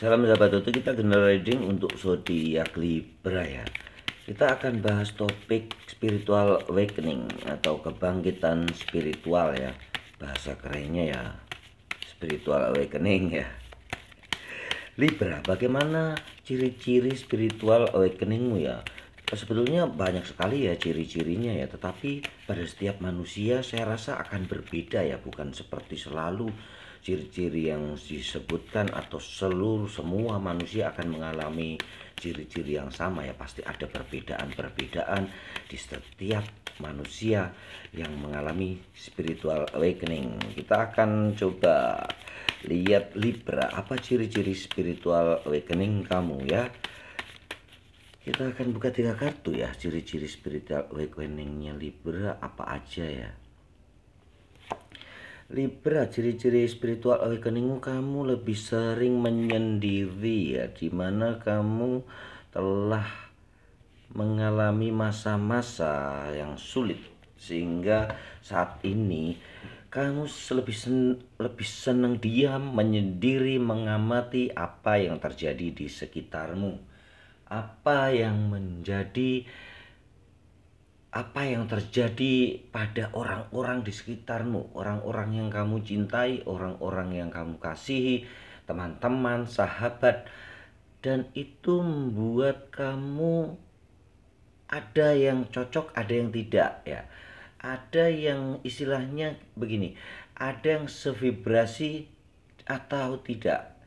Salam sahabat Toto, kita general reading untuk zodiak Libra ya. Kita akan bahas topik spiritual awakening atau kebangkitan spiritual ya. Bahasa kerennya ya spiritual awakening ya. Libra, bagaimana ciri-ciri spiritual awakeningmu ya? Sebetulnya banyak sekali ya ciri-cirinya ya, tetapi pada setiap manusia saya rasa akan berbeda ya, bukan seperti selalu ciri-ciri yang disebutkan atau semua manusia akan mengalami ciri-ciri yang sama ya. Pasti ada perbedaan-perbedaan di setiap manusia yang mengalami spiritual awakening. Kita akan coba lihat Libra, apa ciri-ciri spiritual awakening kamu ya. Kita akan buka 3 kartu ya, ciri-ciri spiritual awakeningnya Libra apa aja ya. Libra, ciri-ciri spiritual awakeningmu, kamu lebih sering menyendiri ya, dimana kamu telah mengalami masa-masa yang sulit sehingga saat ini kamu lebih senang diam, menyendiri, mengamati apa yang terjadi di sekitarmu, apa yang terjadi pada orang-orang di sekitarmu, orang-orang yang kamu cintai, orang-orang yang kamu kasihi, teman-teman, sahabat. Dan itu membuat kamu ada yang cocok, ada yang tidak ya. Ada yang istilahnya begini, ada yang sevibrasi atau tidak.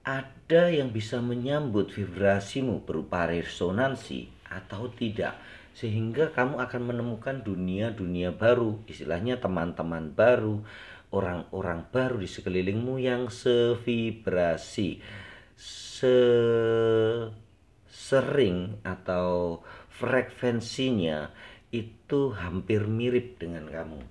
Ada yang bisa menyambut vibrasimu berupa resonansi atau tidak, sehingga kamu akan menemukan dunia-dunia baru, istilahnya teman-teman baru, orang-orang baru di sekelilingmu yang sevibrasi, sering atau frekuensinya itu hampir mirip dengan kamu,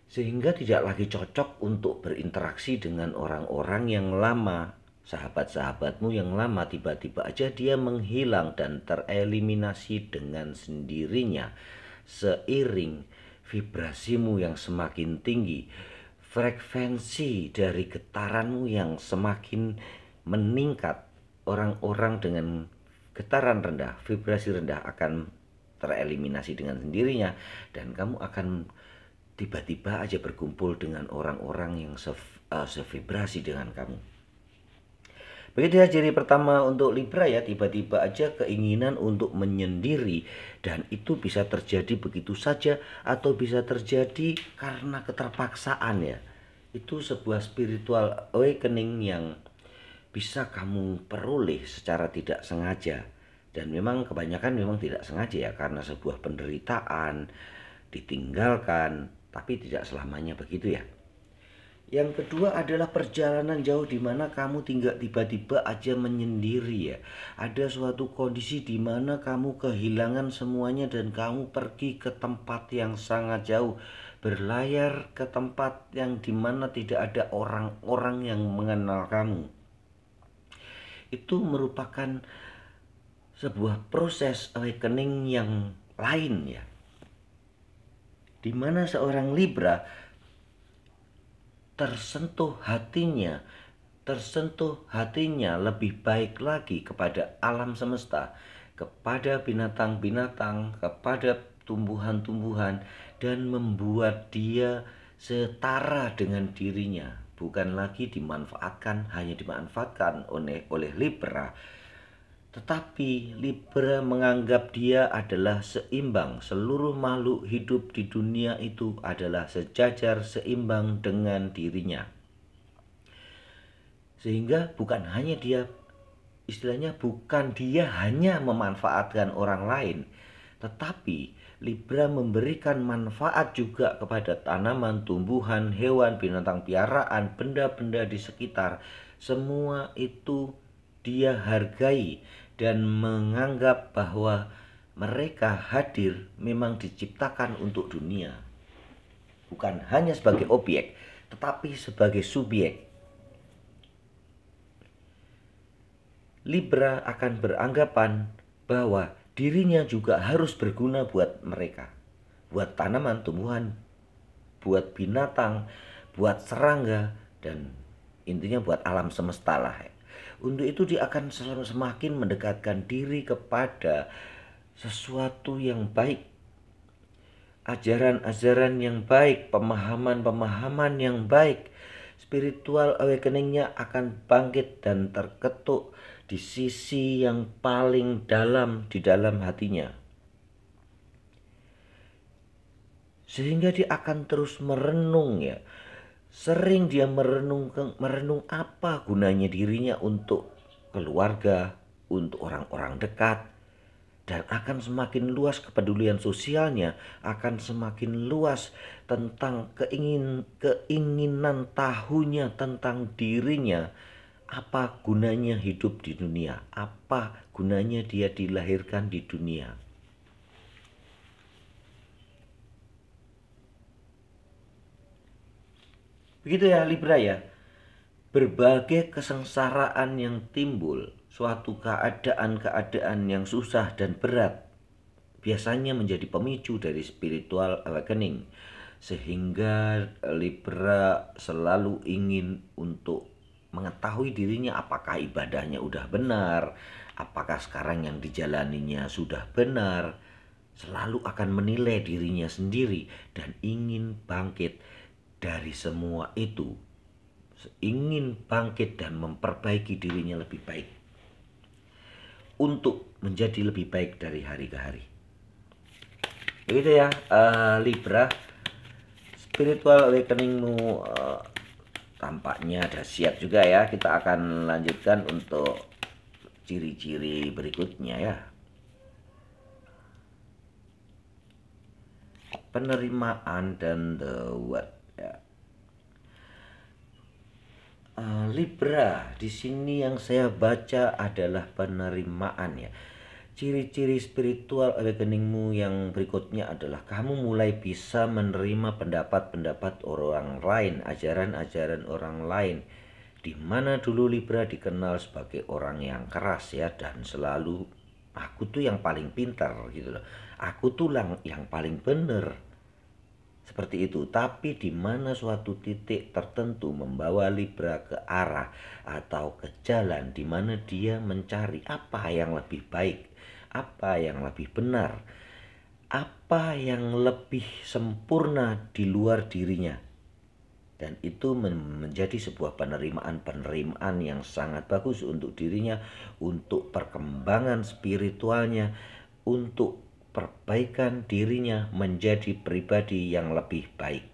sehingga tidak lagi cocok untuk berinteraksi dengan orang-orang yang lama. Sahabat-sahabatmu yang lama tiba-tiba aja dia menghilang dan tereliminasi dengan sendirinya seiring vibrasimu yang semakin tinggi, frekuensi dari getaranmu yang semakin meningkat. Orang-orang dengan getaran rendah, vibrasi rendah akan tereliminasi dengan sendirinya, dan kamu akan tiba-tiba aja berkumpul dengan orang-orang yang sevibrasi dengan kamu. Begitu ya ciri pertama untuk Libra ya, tiba-tiba aja keinginan untuk menyendiri, dan itu bisa terjadi begitu saja atau bisa terjadi karena keterpaksaan ya. Itu sebuah spiritual awakening yang bisa kamu peroleh secara tidak sengaja, dan memang kebanyakan memang tidak sengaja ya, karena sebuah penderitaan, ditinggalkan, tapi tidak selamanya begitu ya. Yang kedua adalah perjalanan jauh, di mana kamu tinggal tiba-tiba aja menyendiri ya. Ada suatu kondisi di mana kamu kehilangan semuanya dan kamu pergi ke tempat yang sangat jauh, berlayar ke tempat yang dimana tidak ada orang-orang yang mengenal kamu. Itu merupakan sebuah proses awakening yang lain ya, dimana seorang Libra tersentuh hatinya lebih baik lagi kepada alam semesta, kepada binatang-binatang, kepada tumbuhan-tumbuhan, dan membuat dia setara dengan dirinya, bukan lagi hanya dimanfaatkan oleh Libra, tetapi Libra menganggap dia adalah seimbang. Seluruh makhluk hidup di dunia itu adalah sejajar, seimbang dengan dirinya. Sehingga bukan dia hanya memanfaatkan orang lain, tetapi Libra memberikan manfaat juga kepada tanaman, tumbuhan, hewan, binatang piaraan, benda-benda di sekitar. Semua itu dia hargai dan menganggap bahwa mereka hadir memang diciptakan untuk dunia, bukan hanya sebagai objek, tetapi sebagai subjek. Libra akan beranggapan bahwa dirinya juga harus berguna buat mereka, buat tanaman, tumbuhan, buat binatang, buat serangga, dan intinya buat alam semesta lah ya. Untuk itu dia akan semakin mendekatkan diri kepada sesuatu yang baik, ajaran-ajaran yang baik, pemahaman-pemahaman yang baik. Spiritual awakeningnya akan bangkit dan terketuk di sisi yang paling dalam di dalam hatinya. Sehingga dia akan terus merenung ya. Sering dia merenung apa gunanya dirinya untuk keluarga, untuk orang-orang dekat, dan akan semakin luas kepedulian sosialnya, akan semakin luas tentang keinginan tahunya tentang dirinya. Apa gunanya hidup di dunia? Apa gunanya dia dilahirkan di dunia? Begitu ya Libra ya. Berbagai kesengsaraan yang timbul, suatu keadaan-keadaan yang susah dan berat, biasanya menjadi pemicu dari spiritual awakening. Sehingga Libra selalu ingin untuk mengetahui dirinya apakah ibadahnya udah benar, apakah sekarang yang dijalaninya sudah benar. Selalu akan menilai dirinya sendiri dan ingin bangkit dari semua itu, ingin bangkit dan memperbaiki dirinya lebih baik untuk menjadi lebih baik dari hari ke hari. Begitu ya Libra, spiritual awakeningmu tampaknya dahsyat juga ya. Kita akan lanjutkan untuk ciri-ciri berikutnya ya. Penerimaan dan the what ya. Libra, di sini yang saya baca adalah penerimaan ya. Ciri-ciri spiritual awakeningmu yang berikutnya adalah kamu mulai bisa menerima pendapat-pendapat orang lain, ajaran-ajaran orang lain. Di mana dulu Libra dikenal sebagai orang yang keras ya, dan selalu aku tuh yang paling pintar gitu loh. Aku tuh yang paling bener. Seperti itu, tapi di mana suatu titik tertentu membawa Libra ke arah atau ke jalan di mana dia mencari apa yang lebih baik, apa yang lebih benar, apa yang lebih sempurna di luar dirinya. Dan itu menjadi sebuah penerimaan yang sangat bagus untuk dirinya, untuk perkembangan spiritualnya, untuk perbaikan dirinya menjadi pribadi yang lebih baik.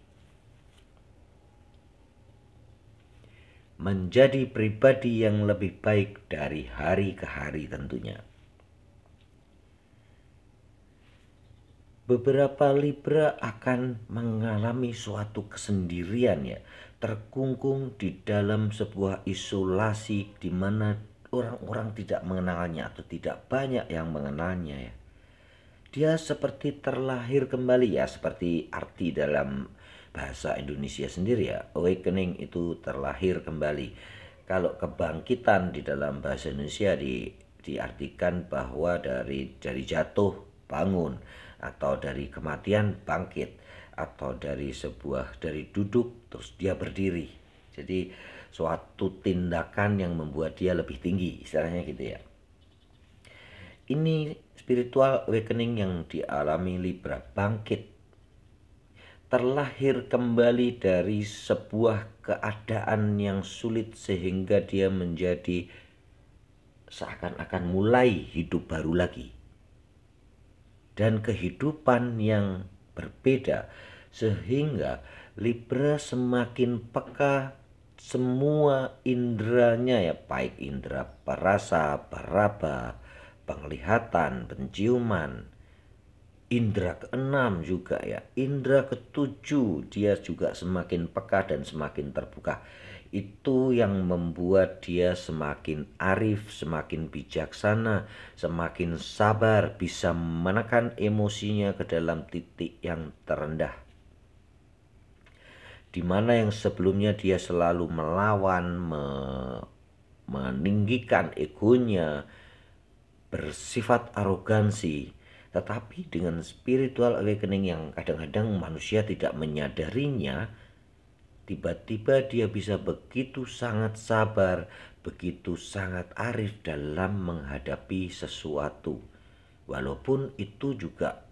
Menjadi pribadi yang lebih baik dari hari ke hari tentunya. Beberapa Libra akan mengalami suatu kesendirian ya, terkungkung di dalam sebuah isolasi di mana orang-orang tidak mengenalnya atau tidak banyak yang mengenalnya ya. Dia seperti terlahir kembali ya, seperti arti dalam bahasa Indonesia sendiri ya. Awakening itu terlahir kembali. Kalau kebangkitan di dalam bahasa Indonesia diartikan bahwa dari jatuh bangun, atau dari kematian bangkit, atau dari duduk terus dia berdiri. Jadi suatu tindakan yang membuat dia lebih tinggi, istilahnya gitu ya. Ini spiritual awakening yang dialami Libra, bangkit, terlahir kembali dari sebuah keadaan yang sulit sehingga dia menjadi seakan-akan mulai hidup baru lagi. Dan kehidupan yang berbeda sehingga Libra semakin peka semua indranya ya, baik indera perasa, peraba, penglihatan, penciuman, indera keenam juga ya, indera ketujuh dia juga semakin peka dan semakin terbuka. Itu yang membuat dia semakin arif, semakin bijaksana, semakin sabar, bisa menekan emosinya ke dalam titik yang terendah. Di mana yang sebelumnya dia selalu melawan, meninggikan egonya, bersifat arogansi, tetapi dengan spiritual awakening yang kadang-kadang manusia tidak menyadarinya, tiba-tiba dia bisa begitu sangat sabar, begitu sangat arif dalam menghadapi sesuatu. Walaupun itu juga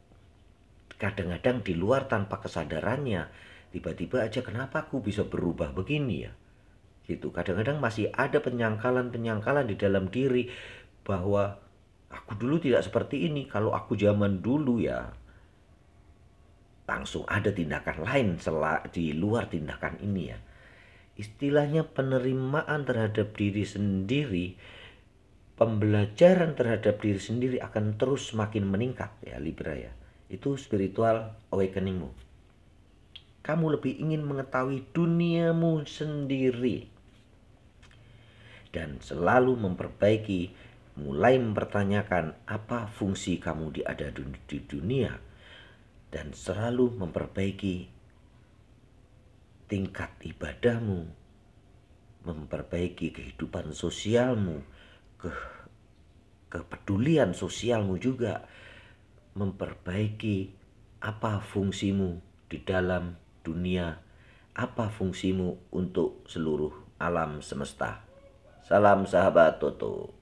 kadang-kadang di luar tanpa kesadarannya, tiba-tiba aja kenapa aku bisa berubah begini ya. Gitu. Kadang-kadang masih ada penyangkalan-penyangkalan di dalam diri bahwa aku dulu tidak seperti ini. Kalau aku zaman dulu ya langsung ada tindakan lain di luar tindakan ini ya. Istilahnya penerimaan terhadap diri sendiri, pembelajaran terhadap diri sendiri akan terus semakin meningkat ya Libra ya. Itu spiritual awakeningmu. Kamu lebih ingin mengetahui duniamu sendiri dan selalu memperbaiki, mulai mempertanyakan apa fungsi kamu di dunia, dan selalu memperbaiki tingkat ibadahmu, memperbaiki kehidupan sosialmu, kepedulian sosialmu juga, memperbaiki apa fungsimu di dalam dunia, apa fungsimu untuk seluruh alam semesta. Salam sahabat Toto.